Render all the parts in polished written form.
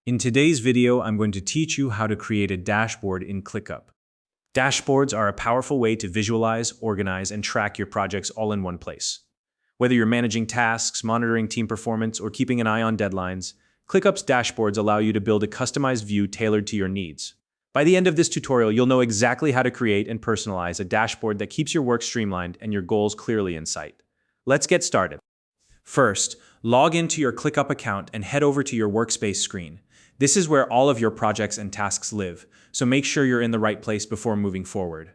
In today's video, I'm going to teach you how to create a dashboard in ClickUp. Dashboards are a powerful way to visualize, organize, and track your projects all in one place. Whether you're managing tasks, monitoring team performance, or keeping an eye on deadlines, ClickUp's dashboards allow you to build a customized view tailored to your needs. By the end of this tutorial, you'll know exactly how to create and personalize a dashboard that keeps your work streamlined and your goals clearly in sight. Let's get started. First, log into your ClickUp account and head over to your workspace screen. This is where all of your projects and tasks live, so make sure you're in the right place before moving forward.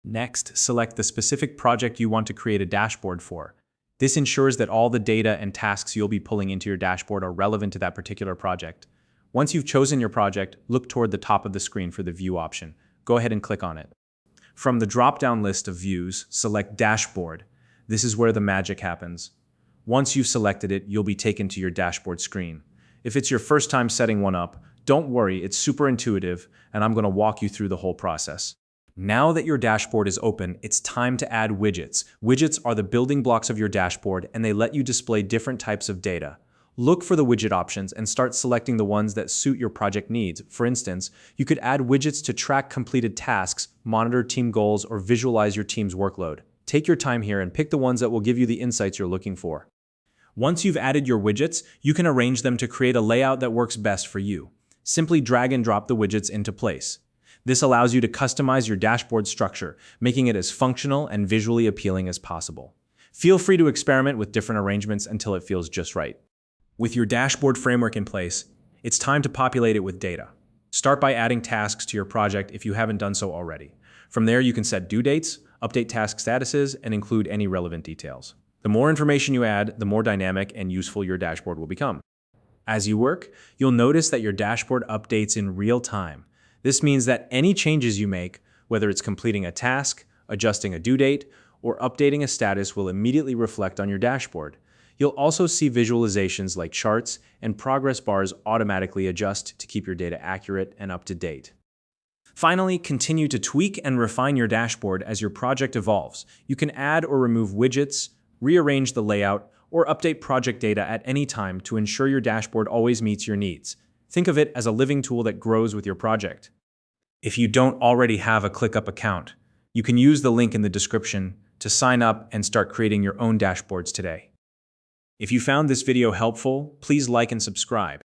Next, select the specific project you want to create a dashboard for. This ensures that all the data and tasks you'll be pulling into your dashboard are relevant to that particular project. Once you've chosen your project, look toward the top of the screen for the View option. Go ahead and click on it. From the drop-down list of views, select Dashboard. This is where the magic happens. Once you've selected it, you'll be taken to your dashboard screen. If it's your first time setting one up, don't worry, it's super intuitive, and I'm going to walk you through the whole process. Now that your dashboard is open, it's time to add widgets. Widgets are the building blocks of your dashboard, and they let you display different types of data. Look for the widget options and start selecting the ones that suit your project needs. For instance, you could add widgets to track completed tasks, monitor team goals, or visualize your team's workload. Take your time here and pick the ones that will give you the insights you're looking for. Once you've added your widgets, you can arrange them to create a layout that works best for you. Simply drag and drop the widgets into place. This allows you to customize your dashboard structure, making it as functional and visually appealing as possible. Feel free to experiment with different arrangements until it feels just right. With your dashboard framework in place, it's time to populate it with data. Start by adding tasks to your project if you haven't done so already. From there, you can set due dates, update task statuses, and include any relevant details. The more information you add, the more dynamic and useful your dashboard will become. As you work, you'll notice that your dashboard updates in real time. This means that any changes you make, whether it's completing a task, adjusting a due date, or updating a status, will immediately reflect on your dashboard. You'll also see visualizations like charts and progress bars automatically adjust to keep your data accurate and up to date. Finally, continue to tweak and refine your dashboard as your project evolves. You can add or remove widgets, rearrange the layout, or update project data at any time to ensure your dashboard always meets your needs. Think of it as a living tool that grows with your project. If you don't already have a ClickUp account, you can use the link in the description to sign up and start creating your own dashboards today. If you found this video helpful, please like and subscribe.